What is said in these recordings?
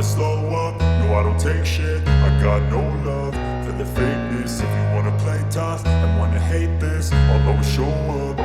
slow up, no I don't take shit. I got no love for the fakeness. If you wanna play tough and wanna hate this, I'll always show up.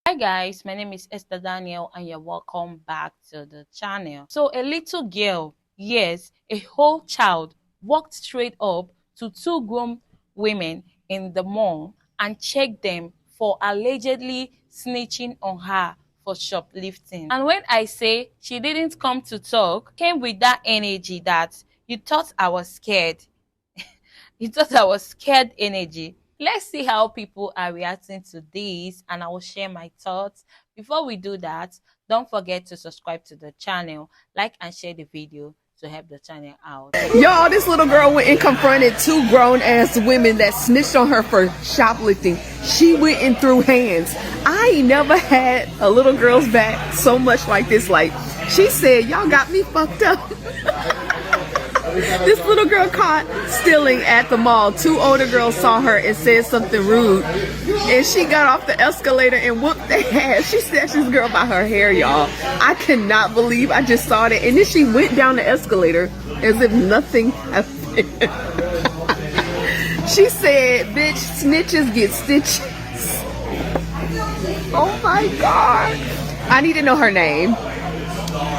Hi guys, my name is Esther Daniel and you're welcome back to the channel. So a little girl, yes, a whole child, walked straight up to two grown women in the mall and checked them for allegedly snitching on her for shoplifting. And when I say she didn't come to talk, came with that energy that you thought I was scared. You thought I was scared energy. Let's see how people are reacting to this and I will share my thoughts. Before we do that, don't forget to subscribe to the channel, like and share the video to help the channel out. Y'all, this little girl went and confronted two grown-ass women that snitched on her for shoplifting. She went and threw hands. I ain't never had a little girl's back so much like this. Like, she said, y'all got me fucked up. This little girl caught stealing at the mall. Two older girls saw her and said something rude. And she got off the escalator and whooped their ass. She snatched this girl by her hair, y'all. I cannot believe I just saw that. And then she went down the escalator as if nothing happened. She said, bitch, snitches get stitches. Oh my God. I need to know her name.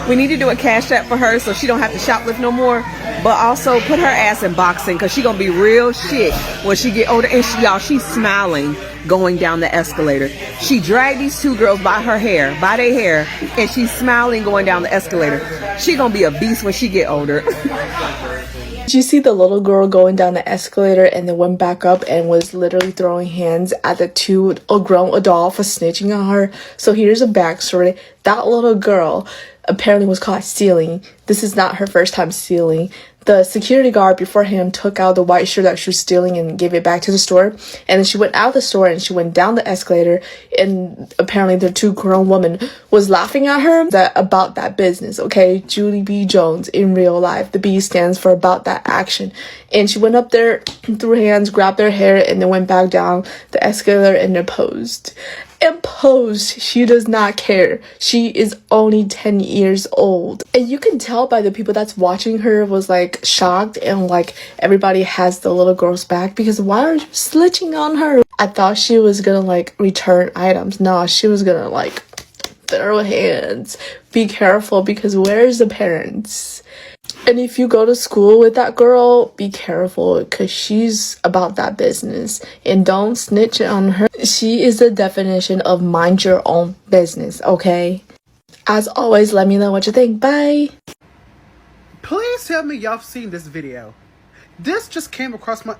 We need to do a cash app for her so she don't have to shoplift no more. But also put her ass in boxing because she gonna be real shit when she get older. And y'all, she's smiling going down the escalator. She dragged these two girls by their hair, and she's smiling going down the escalator. She gonna be a beast when she get older. Did you see the little girl going down the escalator and then went back up and was literally throwing hands at the two grown adults for snitching on her? So here's a backstory. That little girl apparently was caught stealing. This is not her first time stealing. The security guard before him took out the white shirt that she was stealing and gave it back to the store. And then she went out of the store and she went down the escalator, and apparently the two grown women was laughing at her about that business, okay? Julie B. Jones in real life. The B stands for about that action. And she went up there, threw hands, grabbed their hair, and then went back down the escalator and imposed. She does not care. She is only 10 years old. And you can tell by the people that's watching her was like shocked, and like everybody has the little girl's back because why are you snitching on her? I thought she was gonna like return items. No, she was gonna like throw hands. Be careful because where's the parents? And if you go to school with that girl, be careful because she's about that business. And don't snitch on her. She is the definition of mind your own business, okay? As always, let me know what you think. Bye! Please tell me y'all seen this video. This just came across my...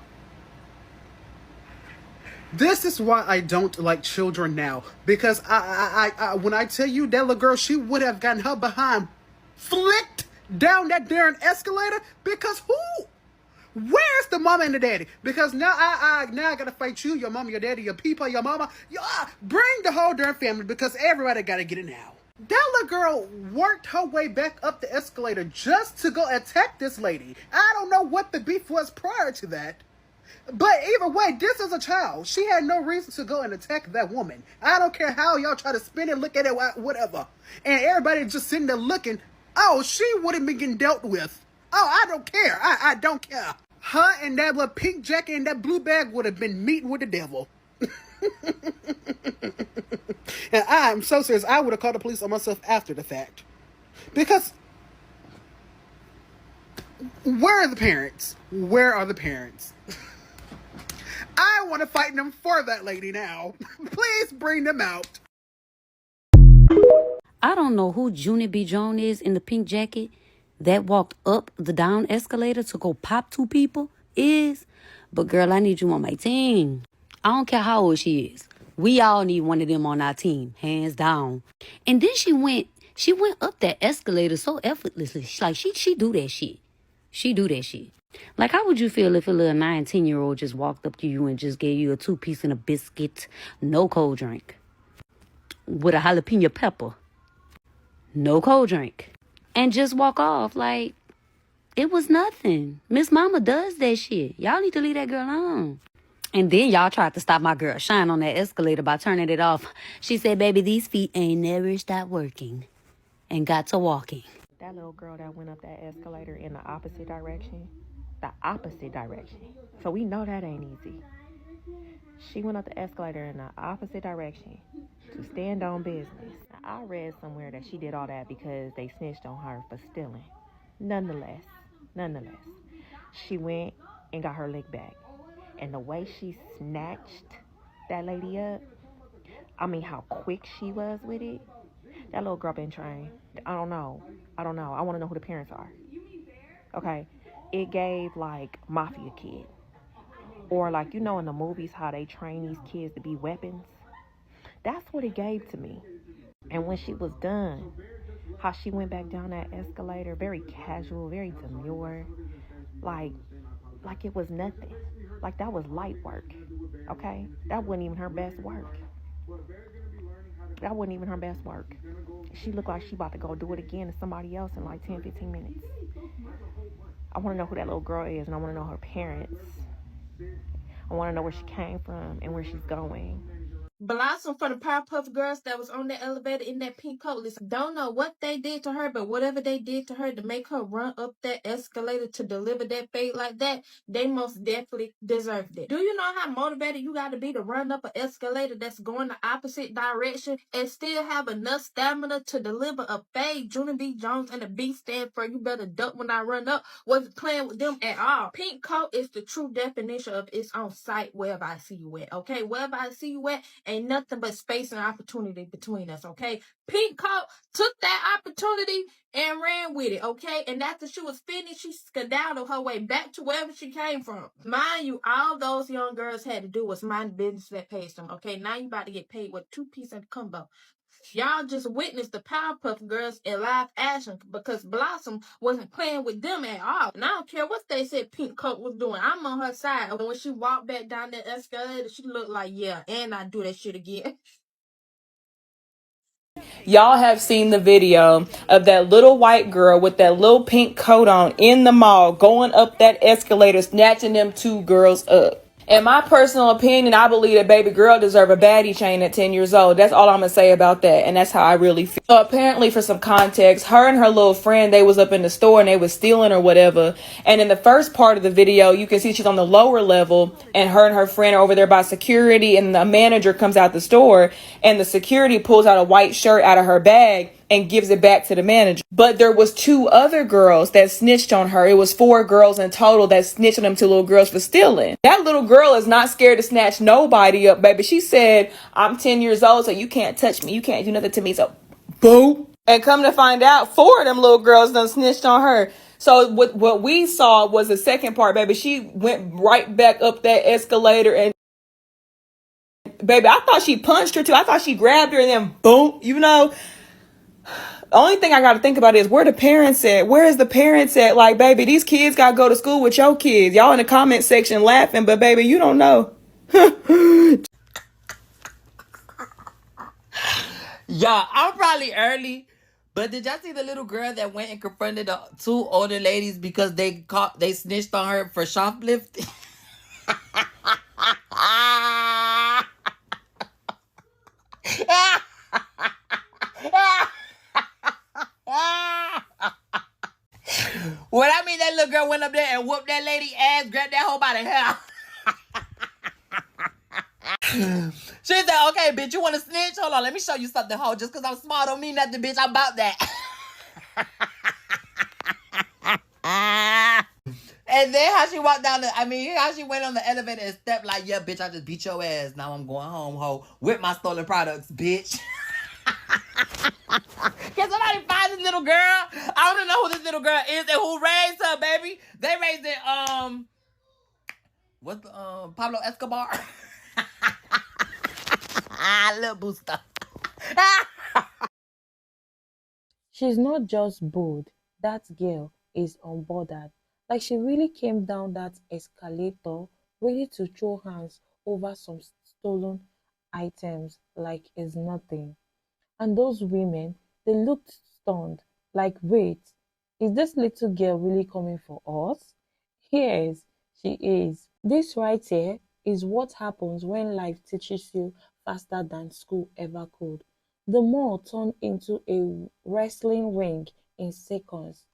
This is why I don't like children now. Because I when I tell you that little girl, she would have gotten her behind flicked down that darn escalator. Because who? Where's the mama and the daddy? Because now I gotta fight you, your mama, your daddy, your people, your mama. Bring the whole darn family because everybody gotta get it now. That little girl worked her way back up the escalator just to go attack this lady. I don't know what the beef was prior to that. But either way, this is a child. She had no reason to go and attack that woman. I don't care how y'all try to spin it, look at it, whatever. And everybody just sitting there looking. Oh, she would have been getting dealt with. Oh, I don't care. I don't care. Her and that little pink jacket and that blue bag would have been meeting with the devil. And I am so serious. I would have called the police on myself after the fact. Because where are the parents? Where are the parents? I want to fight them for that lady now. Please bring them out. I don't know who Junie B. Jones is in the pink jacket that walked up the down escalator to go pop two people but girl, I need you on my team. I don't care how old she is. We all need one of them on our team, hands down. And then she went up that escalator so effortlessly. Like she do that shit. She do that shit. Like, how would you feel if a little 19-year-old just walked up to you and just gave you a 2-piece and a biscuit, no cold drink, with a jalapeno pepper, no cold drink, and just walk off? Like, It was nothing. Miss Mama does that shit. Y'all need to leave that girl alone. And then y'all tried to stop my girl Shine on that escalator by turning it off. She said, baby, these feet ain't never stopped working. And got to walking. That little girl that went up that escalator in the opposite direction. The opposite direction. So we know that ain't easy. She went up the escalator in the opposite direction to stand on business. I read somewhere that she did all that because they snitched on her for stealing. Nonetheless, she went and got her lick back. And the way she snatched that lady up, I mean how quick she was with it, that little girl been trained. I don't know. I want to know who the parents are. Okay. It gave like Mafia Kid. Or like, you know in the movies how they train these kids to be weapons. That's what it gave to me. And when she was done, how she went back down that escalator, very casual, very demure. Like it was nothing. Like that was light work. Okay? That wasn't even her best work. She looked like she about to go do it again to somebody else in like 10, 15 minutes. I want to know who that little girl is, and I want to know her parents. I want to know where she came from and where she's going. Blossom from the Powerpuff Girls that was on the elevator in that pink coat. Listen, don't know what they did to her, but whatever they did to her to make her run up that escalator to deliver that fate like that, they most definitely deserved it. Do you know how motivated you got to be to run up an escalator that's going the opposite direction and still have enough stamina to deliver a fade? Junior B. Jones and the B stand for you better duck when I run up. Wasn't playing with them at all. Pink coat is the true definition of it's on site wherever I see you at. Okay, wherever I see you at, ain't nothing but space and opportunity between us, okay? Pink coat took that opportunity and ran with it, okay? And after she was finished, she skedaddled her way back to wherever she came from. Mind you, all those young girls had to do was mind the business that pays them, okay? Now you about to get paid with 2 pieces of combo. Y'all just witnessed the Powerpuff Girls in live action because Blossom wasn't playing with them at all. And I don't care what they said Pink Coat was doing. I'm on her side. And when she walked back down that escalator, she looked like, yeah, and I do that shit again. Y'all have seen the video of that little white girl with that little pink coat on in the mall going up that escalator, snatching them 2 girls up. In my personal opinion, I believe that baby girl deserve a baddie chain at 10 years old. That's all I'm gonna say about that, and that's how I really feel. So apparently, for some context, her and her little friend, they was up in the store and they was stealing or whatever. And in the first part of the video, you can see she's on the lower level, and her friend are over there by security, and the manager comes out the store, and the security pulls out a white shirt out of her bag and gives it back to the manager. But there was 2 other girls that snitched on her. It was 4 girls in total that snitched on them 2 little girls for stealing. That little girl is not scared to snatch nobody up, baby. She said, I'm 10 years old, so you can't touch me. You can't do nothing to me. So, boom. And come to find out, 4 of them little girls done snitched on her. So what we saw was the second part, baby. She went right back up that escalator and baby, I thought she punched her too. I thought she grabbed her and then boom, you know. The only thing I got to think about is where the parents at? Where is the parents at? Like, baby, these kids got to go to school with your kids. Y'all in the comment section laughing, but baby, you don't know. Yeah, I'm probably early, but did y'all see the little girl that went and confronted the 2 older ladies because they snitched on her for shoplifting? Well, I mean, that little girl went up there and whooped that lady ass, grabbed that hoe by the hair. She said, okay, bitch, you want to snitch? Hold on, let me show you something, hoe. Just because I'm smart don't mean nothing, bitch. I'm about that. And then how she walked down how she went on the elevator and stepped like, yeah, bitch, I just beat your ass. Now I'm going home, hoe, with my stolen products, bitch. Can somebody find this little girl? I don't know who this little girl is and who raised her, baby. They raised it, what's the, Pablo Escobar? Little booster. She's not just bold. That girl is unbothered. Like she really came down that escalator ready to throw hands over some stolen items like it's nothing. And those women, they looked stunned. Like, wait, Is this little girl really coming for us? Yes, she is. This right here is what happens when life teaches you faster than school ever could. The mall turned into a wrestling ring in seconds.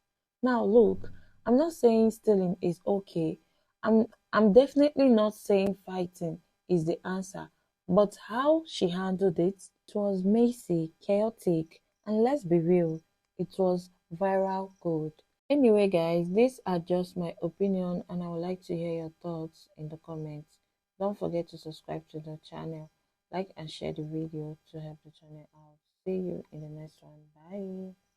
Now look, I'm not saying stealing is okay. I'm definitely not saying fighting is the answer. But how she handled it was messy, chaotic, and let's be real, it was viral gold. Anyway, guys, these are just my opinion, and I would like to hear your thoughts in the comments. Don't forget to subscribe to the channel, like and share the video to help the channel out. See you in the next one. Bye.